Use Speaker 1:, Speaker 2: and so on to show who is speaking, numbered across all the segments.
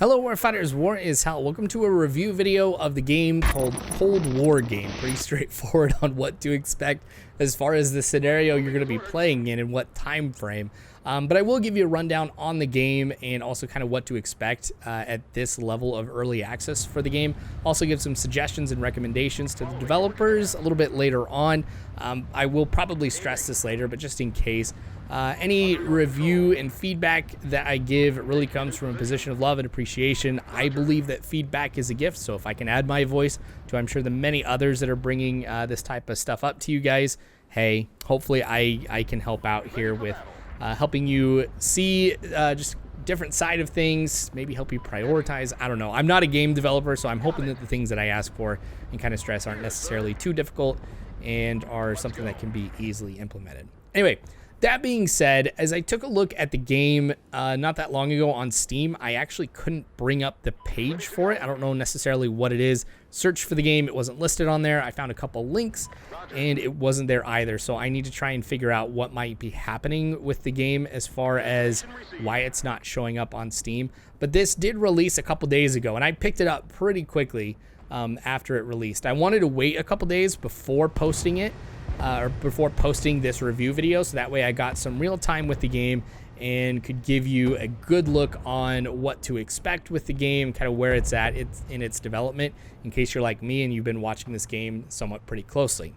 Speaker 1: Hello Warfighters, War is Hell. Welcome to a review video of the game called Cold War Game. Pretty straightforward on what to expect as far as the scenario you're going to be playing in and what time frame. But I will give you a rundown on the game and also kind of what to expect at this level of early access for the game. Also give some suggestions and recommendations to the developers a little bit later on. I will probably stress this later, but just in case. Any review and feedback that I give really comes from a position of love and appreciation. I believe that feedback is a gift, so if I can add my voice to, I'm sure, the many others that are bringing this type of stuff up to you guys, hey, hopefully I can help out here with helping you see just different side of things, maybe help you prioritize. I don't know. I'm not a game developer, so I'm hoping that the things that I ask for and kind of stress aren't necessarily too difficult and are something that can be easily implemented. Anyway, that being said, as I took a look at the game not that long ago on Steam, I actually couldn't bring up the page for it. I don't know necessarily what it is. Searched for the game, it wasn't listed on there. I found a couple links and it wasn't there either. So I need to try and figure out what might be happening with the game as far as why it's not showing up on Steam. But this did release a couple days ago and I picked it up pretty quickly after it released. I wanted to wait a couple days before posting it. Or before posting this review video, so that way I got some real time with the game and could give you a good look on what to expect with the game, kind of where it's at in its development, in case you're like me and you've been watching this game somewhat pretty closely.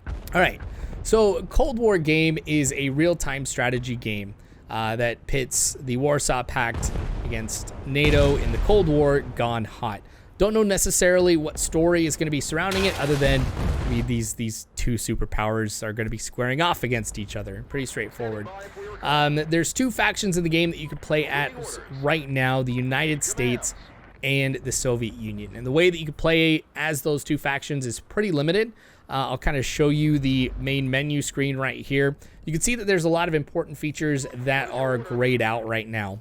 Speaker 1: All right, so Cold War Game is a real-time strategy game that pits the Warsaw Pact against NATO in the Cold War gone hot. Don't know necessarily what story is going to be surrounding it, other than these two superpowers are going to be squaring off against each other. Pretty straightforward. There's two factions in the game that you can play at right now: the United States and the Soviet Union. And the way that you can play as those two factions is pretty limited. I'll kind of show you the main menu screen right here. You can see that there's a lot of important features that are grayed out right now.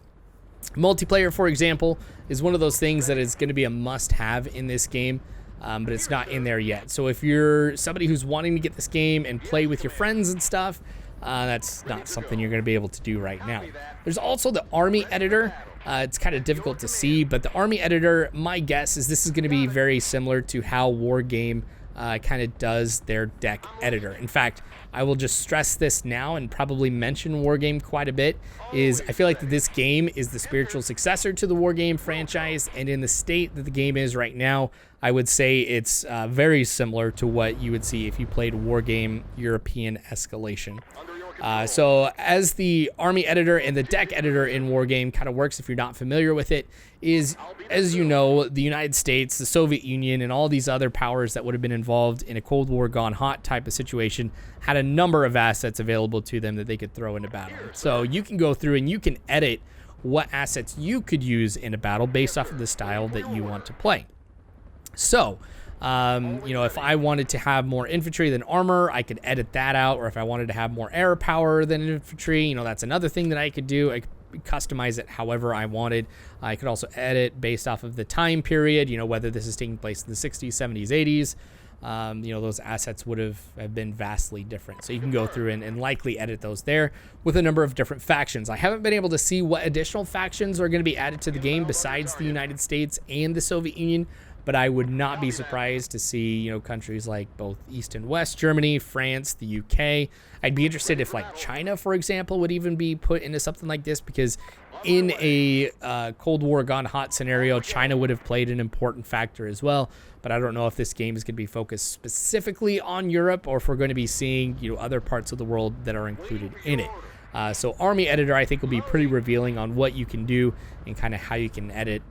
Speaker 1: Multiplayer, for example, is one of those things that is going to be a must-have in this game, but it's not in there yet. So if you're somebody who's wanting to get this game and play with your friends and stuff, that's not something you're going to be able to do right now. There's also the Army editor. It's kind of difficult to see, but the Army editor, my guess is this is going to be very similar to how War Game kind of does their deck editor. In fact, I will just stress this now and probably mention War Game quite a bit, is I feel like that this game is the spiritual successor to the War Game franchise, and in the state that the game is right now, I would say it's very similar to what you would see if you played War Game European Escalation. So as the Army editor and the deck editor in War Game kind of works, if you're not familiar with it, is, as you know, the United States, the Soviet Union, and all these other powers that would have been involved in a Cold War gone hot type of situation had a number of assets available to them that they could throw into battle. So you can go through and you can edit what assets you could use in a battle based off of the style that you want to play. So you know, if I wanted to have more infantry than armor, I could edit that out. Or if I wanted to have more air power than infantry, you know, that's another thing that I could do. I could customize it however I wanted. I could also edit based off of the time period, you know, whether this is taking place in the 60s, 70s, 80s. You know, those assets would have been vastly different. So you can go through and likely edit those there with a number of different factions. I haven't been able to see what additional factions are going to be added to the game besides the United States and the Soviet Union. But I would not be surprised to see, you know, countries like both East and West Germany, France, the UK. I'd be interested if, like, China, for example, would even be put into something like this, because in a Cold War gone hot scenario, China would have played an important factor as well. But I don't know if this game is going to be focused specifically on Europe, or if we're going to be seeing, you know, other parts of the world that are included in it. So Army Editor, I think, will be pretty revealing on what you can do and kind of how you can edit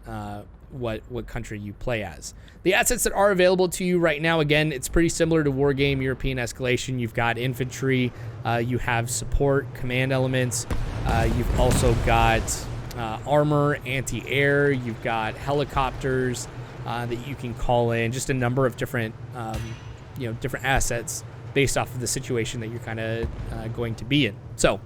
Speaker 1: what country you play as. The assets that are available to you right now, again, it's pretty similar to War Game European Escalation. You've got infantry, you have support, command elements, you've also got armor, anti-air, you've got helicopters that you can call in, just a number of different you know, different assets based off of the situation that you're kind of going to be in. So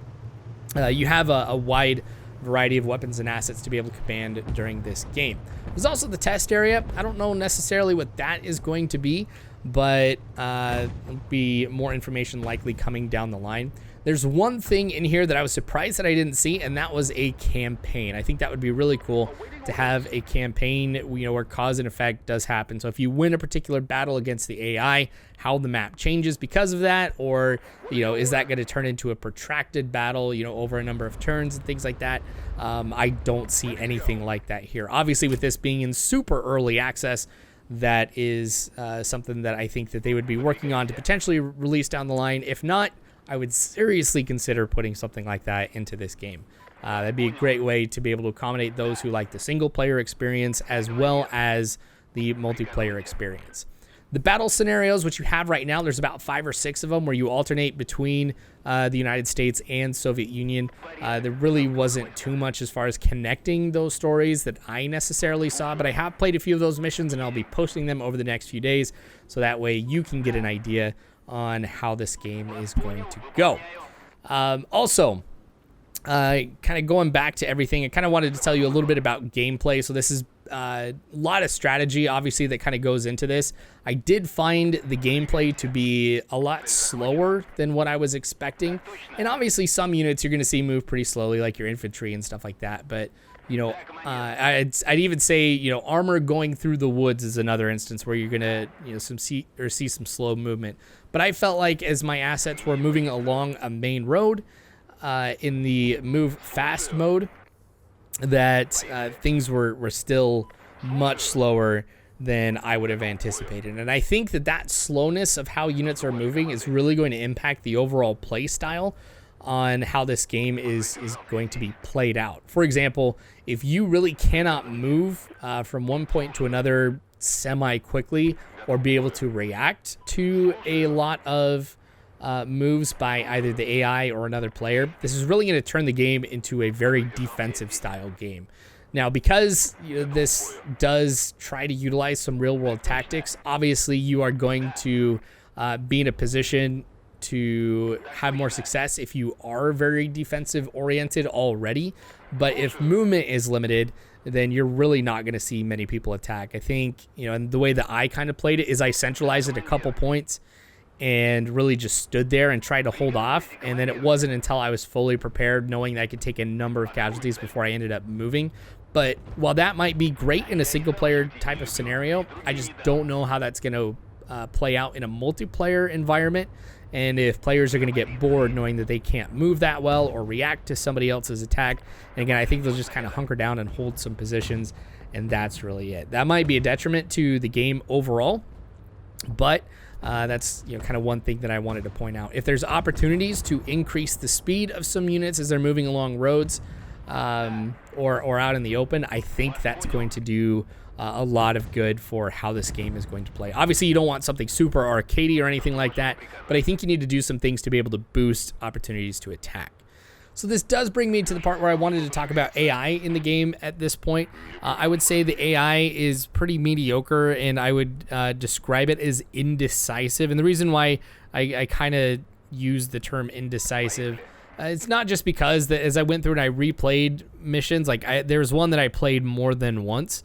Speaker 1: you have a wide variety of weapons and assets to be able to command during this game. There's also the test area. I don't know necessarily what that is going to be, but there'll be more information likely coming down the line. There's one thing in here that I was surprised that I didn't see, and that was a campaign. I think that would be really cool to have a campaign, you know, where cause and effect does happen. So if you win a particular battle against the AI, how the map changes because of that, or, you know, is that going to turn into a protracted battle, you know, over a number of turns and things like that. I don't see anything like that here. Obviously, with this being in super early access, that is something that I think that they would be working on to potentially release down the line. If not, I would seriously consider putting something like that into this game. That'd be a great way to be able to accommodate those who like the single player experience as well as the multiplayer experience. The battle scenarios, which you have right now, there's about 5 or 6 of them where you alternate between the United States and Soviet Union. There really wasn't too much as far as connecting those stories that I necessarily saw, but I have played a few of those missions, and I'll be posting them over the next few days, so that way you can get an idea on how this game is going to go. Also, kind of going back to everything, I kind of wanted to tell you a little bit about gameplay. So this is a lot of strategy, obviously, that kind of goes into this. I did find the gameplay to be a lot slower than what I was expecting. And obviously, some units you're going to see move pretty slowly, like your infantry and stuff like that. But, you know, I'd even say, you know, armor going through the woods is another instance where you're going to, you know, see some slow movement. But I felt like as my assets were moving along a main road, in the move fast mode, that things were still much slower than I would have anticipated. And I think that slowness of how units are moving is really going to impact the overall play style on how this game is going to be played out. For example, if you really cannot move from one point to another semi-quickly or be able to react to a lot of moves by either the AI or another player, this is really going to turn the game into a very defensive style game. Now, because, you know, this does try to utilize some real world tactics, obviously you are going to be in a position to have more success if you are very defensive oriented already. But if movement is limited, then you're really not going to see many people attack. I think, you know, and the way that I kind of played it is I centralized it a couple points and really just stood there and tried to hold off. And then it wasn't until I was fully prepared, knowing that I could take a number of casualties before I ended up moving. But while that might be great in a single player type of scenario, I just don't know how that's going to play out in a multiplayer environment. And if players are going to get bored knowing that they can't move that well or react to somebody else's attack. And again, I think they'll just kind of hunker down and hold some positions, and that's really it. That might be a detriment to the game overall, but that's, you know, kind of one thing that I wanted to point out. If there's opportunities to increase the speed of some units as they're moving along roads or out in the open, I think that's going to do a lot of good for how this game is going to play. Obviously, you don't want something super arcadey or anything like that, but I think you need to do some things to be able to boost opportunities to attack. So this does bring me to the part where I wanted to talk about AI in the game at this point. I would say the AI is pretty mediocre, and I would describe it as indecisive. And the reason why I kind of use the term indecisive, it's not just because that as I went through and I replayed missions, like there was one that I played more than once.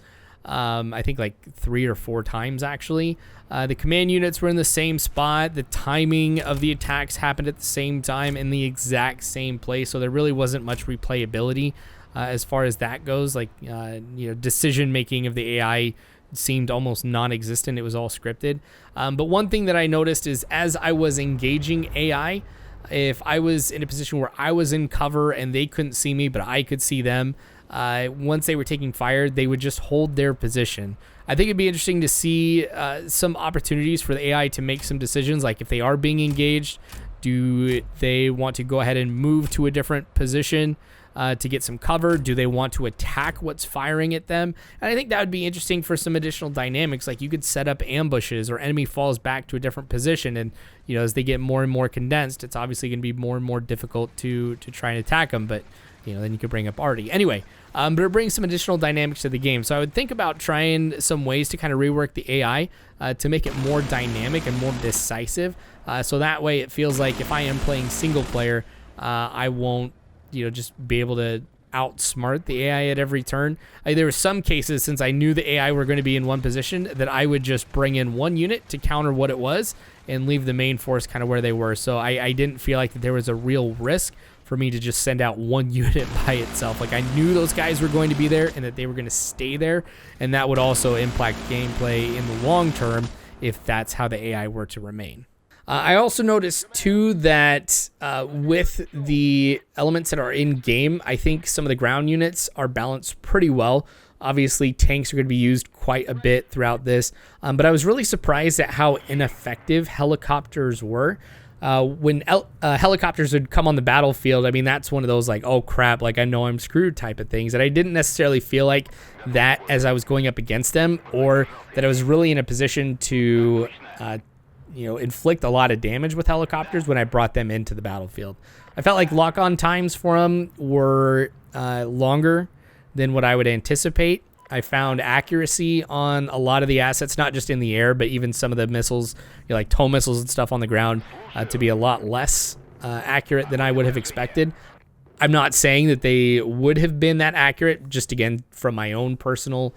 Speaker 1: I think like 3 or 4 times actually. The command units were in the same spot. The timing of the attacks happened at the same time in the exact same place, so there really wasn't much replayability as far as that goes. Like you know, decision making of the AI seemed almost non-existent. It was all scripted. But one thing that I noticed is as I was engaging AI, if I was in a position where I was in cover and they couldn't see me but I could see them, once they were taking fire, they would just hold their position. I think it'd be interesting to see some opportunities for the AI to make some decisions, like if they are being engaged, do they want to go ahead and move to a different position to get some cover? Do they want to attack what's firing at them? And I think that would be interesting for some additional dynamics, like you could set up ambushes or enemy falls back to a different position, and you know, as they get more and more condensed, it's obviously going to be more and more difficult to try and attack them. But you know, then you could bring up arty. Anyway, but it brings some additional dynamics to the game. So I would think about trying some ways to kind of rework the AI to make it more dynamic and more decisive. So that way it feels like if I am playing single player, I won't, you know, just be able to outsmart the AI at every turn. There were some cases, since I knew the AI were going to be in one position, that I would just bring in one unit to counter what it was and leave the main force kind of where they were. So I didn't feel like that there was a real risk for me to just send out one unit by itself. Like, I knew those guys were going to be there and that they were going to stay there, and that would also impact gameplay in the long term if that's how the AI were to remain. I also noticed too that with the elements that are in game, I think some of the ground units are balanced pretty well. Obviously, tanks are going to be used quite a bit throughout this, but I was really surprised at how ineffective helicopters were. When helicopters would come on the battlefield, I mean, that's one of those like, oh crap, like I know I'm screwed type of things. And I didn't necessarily feel like that as I was going up against them, or that I was really in a position to inflict a lot of damage with helicopters when I brought them into the battlefield. I felt like lock-on times for them were longer than what I would anticipate. I found accuracy on a lot of the assets, not just in the air, but even some of the missiles, like tow missiles and stuff on the ground, to be a lot less accurate than I would have expected. I'm not saying that they would have been that accurate, just again, from my own personal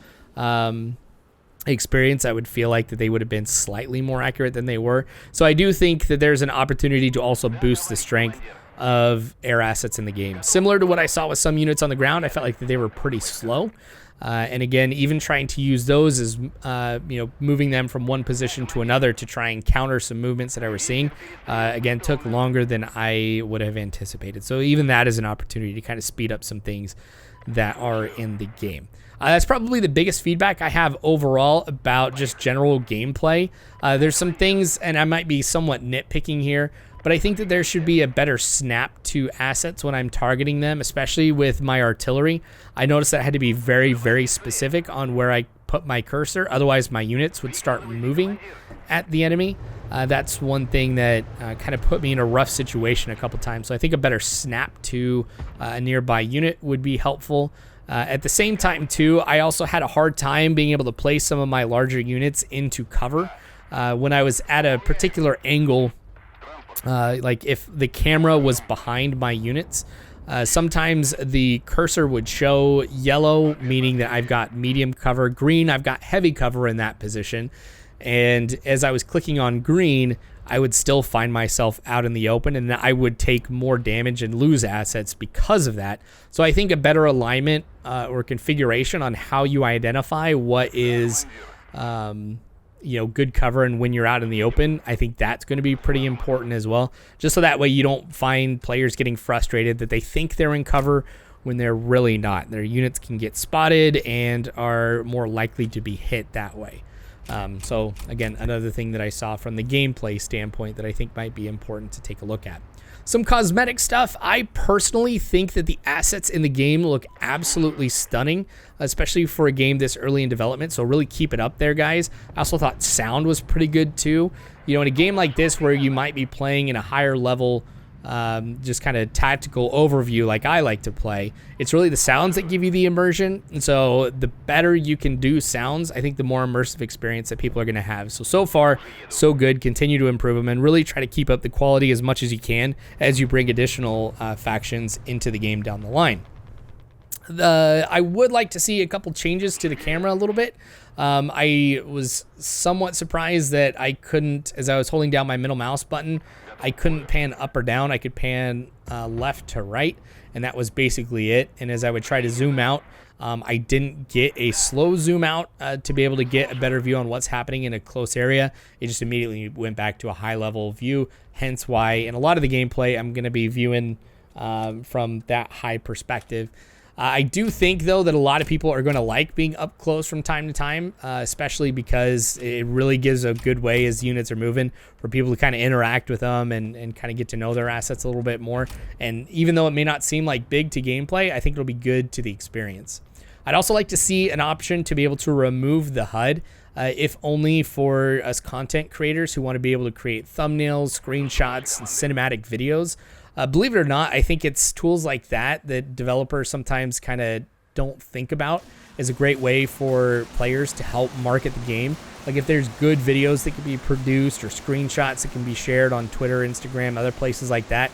Speaker 1: experience, I would feel like that they would have been slightly more accurate than they were. So I do think that there's an opportunity to also boost the strength of air assets in the game. Similar to what I saw with some units on the ground, I felt like that they were pretty slow. And again, even trying to use those as, moving them from one position to another to try and counter some movements that I was seeing, again, took longer than I would have anticipated. So even that is an opportunity to kind of speed up some things that are in the game. That's probably the biggest feedback I have overall about just general gameplay. There's some things, and I might be somewhat nitpicking here, but I think that there should be a better snap to assets when I'm targeting them, especially with my artillery. I noticed that I had to be very, very specific on where I put my cursor. Otherwise, my units would start moving at the enemy. That's one thing that kind of put me in a rough situation a couple times. So I think a better snap to a nearby unit would be helpful. At the same time, too, I also had a hard time being able to place some of my larger units into cover. When I was at a particular angle, like if the camera was behind my units, sometimes the cursor would show yellow, meaning that I've got medium cover, green, I've got heavy cover in that position. And as I was clicking on green, I would still find myself out in the open, and I would take more damage and lose assets because of that. So I think a better alignment or configuration on how you identify what is good cover and when you're out in the open, I think that's going to be pretty important as well. Just so that way you don't find players getting frustrated that they think they're in cover when they're really not. Their units can get spotted and are more likely to be hit that way. So again, another thing that I saw from the gameplay standpoint that I think might be important to take a look at. Some cosmetic stuff. I personally think that the assets in the game look absolutely stunning, especially for a game this early in development. So really keep it up there, guys. I also thought sound was pretty good too. In a game like this where you might be playing in a higher level, just kind of tactical overview like I like to play, it's really the sounds that give you the immersion. And so the better you can do sounds, I think the more immersive experience that people are going to have. So far, so good. Continue to improve them and really try to keep up the quality as much as you can as you bring additional factions into the game down the line. I would like to see a couple changes to the camera a little bit. I was somewhat surprised that I couldn't, as I was holding down my middle mouse button, I couldn't pan up or down. I could pan left to right, and that was basically it. And as I would try to zoom out, I didn't get a slow zoom out to be able to get a better view on what's happening in a close area. It just immediately went back to a high level view, hence why in a lot of the gameplay I'm going to be viewing from that high perspective. I do think, though, that a lot of people are going to like being up close from time to time, especially because it really gives a good way as units are moving for people to kind of interact with them and kind of get to know their assets a little bit more. And even though it may not seem like big to gameplay, I think it'll be good to the experience. I'd also like to see an option to be able to remove the HUD, if only for us content creators who want to be able to create thumbnails, screenshots, and cinematic videos. Believe it or not, I think it's tools like that that developers sometimes kind of don't think about as a great way for players to help market the game. Like if there's good videos that can be produced or screenshots that can be shared on Twitter, Instagram, other places like that,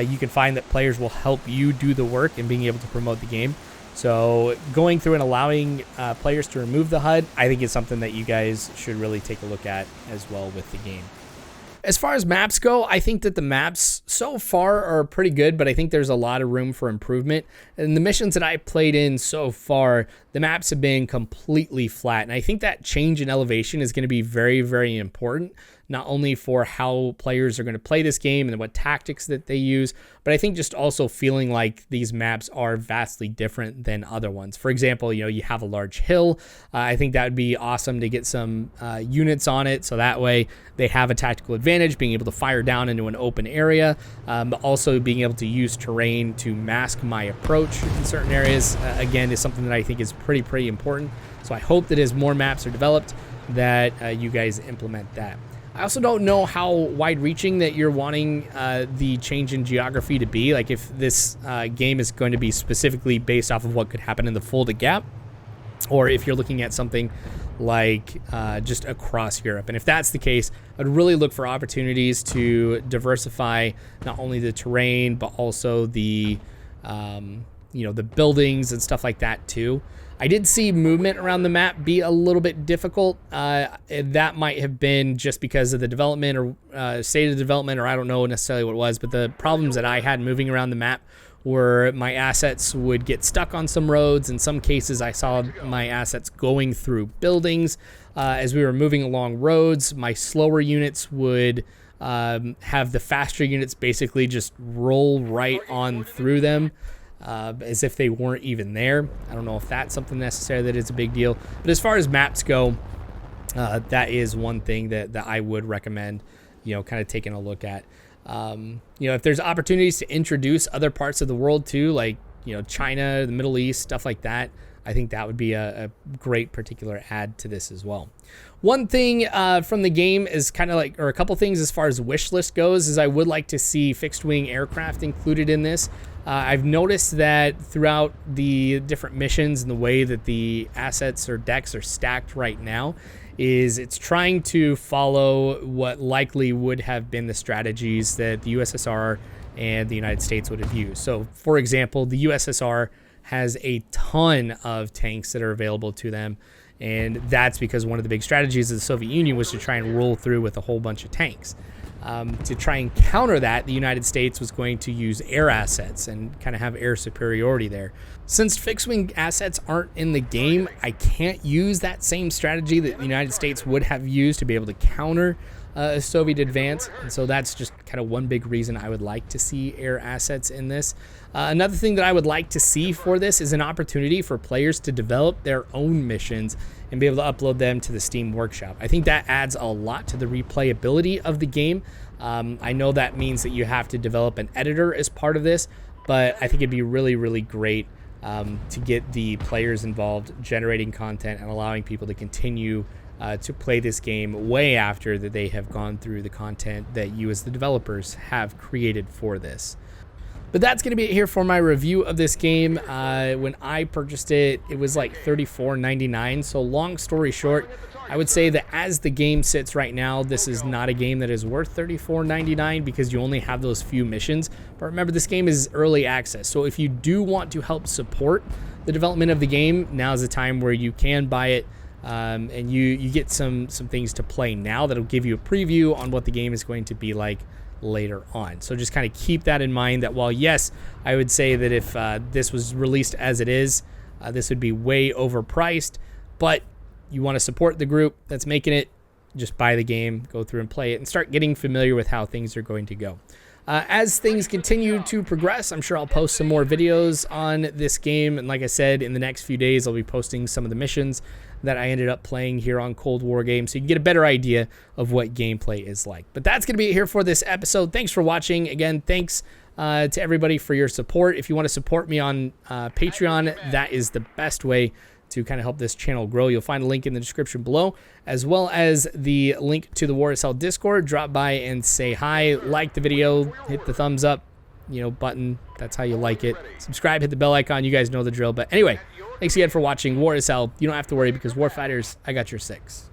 Speaker 1: you can find that players will help you do the work in being able to promote the game. So going through and allowing players to remove the HUD, I think is something that you guys should really take a look at as well with the game. As far as maps go, I think that the maps so far are pretty good, but I think there's a lot of room for improvement. And the missions that I played in so far, the maps have been completely flat. And I think that change in elevation is going to be very, very important, not only for how players are going to play this game and what tactics that they use, but I think just also feeling like these maps are vastly different than other ones. For example, you have a large hill. I think that would be awesome to get some units on it, so that way they have a tactical advantage, being able to fire down into an open area, but also being able to use terrain to mask my approach in certain areas, again, is something that I think is pretty important. So I hope that as more maps are developed, that you guys implement that. I also don't know how wide-reaching that you're wanting the change in geography to be. Like if this game is going to be specifically based off of what could happen in the Fulda Gap, or if you're looking at something like just across Europe. And if that's the case, I'd really look for opportunities to diversify not only the terrain, but also the the buildings and stuff like that too. I did see movement around the map be a little bit difficult. That might have been just because of the development or state of development, or I don't know necessarily what it was, but the problems that I had moving around the map were my assets would get stuck on some roads. In some cases, I saw my assets going through buildings. As we were moving along roads, my slower units would have the faster units basically just roll right on through them. As if they weren't even there. I don't know if that's something necessary that is a big deal. But as far as maps go, that is one thing that I would recommend, kind of taking a look at. If there's opportunities to introduce other parts of the world too, like, China, the Middle East, stuff like that, I think that would be a great particular add to this as well. One thing from the game is kind of like, or a couple things as far as Wishlist goes, is I would like to see fixed wing aircraft included in this. I've noticed that throughout the different missions and the way that the assets or decks are stacked right now, is it's trying to follow what likely would have been the strategies that the USSR and the United States would have used. So, for example, the USSR has a ton of tanks that are available to them, and that's because one of the big strategies of the Soviet Union was to try and roll through with a whole bunch of tanks. To try and counter that, the United States was going to use air assets and kind of have air superiority there. Since fixed-wing assets aren't in the game, I can't use that same strategy that the United States would have used to be able to counter a Soviet advance, and so that's just kind of one big reason I would like to see air assets in this. Another thing that I would like to see for this is an opportunity for players to develop their own missions and be able to upload them to the Steam Workshop. I think that adds a lot to the replayability of the game. I know that means that you have to develop an editor as part of this, but I think it'd be really, really great to get the players involved, generating content and allowing people to continue to play this game way after that they have gone through the content that you as the developers have created for this. But that's going to be it here for my review of this game. When I purchased it, it was like $34.99. So long story short, I would say that as the game sits right now, this is not a game that is worth $34.99 because you only have those few missions. But remember, this game is early access. So if you do want to help support the development of the game, now's the time where you can buy it. And you get some things to play now that'll give you a preview on what the game is going to be like later on. So just kind of keep that in mind, that while yes, I would say that if this was released as it is, this would be way overpriced, but you want to support the group that's making it, just buy the game, go through and play it, and start getting familiar with how things are going to go. As things continue to progress, I'm sure I'll post some more videos on this game, and like I said, in the next few days I'll be posting some of the missions that I ended up playing here on Cold War Games, so you can get a better idea of what gameplay is like. But that's going to be it here for this episode. Thanks for watching. Again, thanks to everybody for your support. If you want to support me on Patreon, that is the best way to kind of help this channel grow. You'll find a link in the description below, as well as the link to the War is Hell Discord. Drop by and say hi, like the video, hit the thumbs up, button. That's how you like it. Subscribe, hit the bell icon. You guys know the drill. But anyway, thanks again for watching War is Hell. You don't have to worry because Warfighters, I got your 6.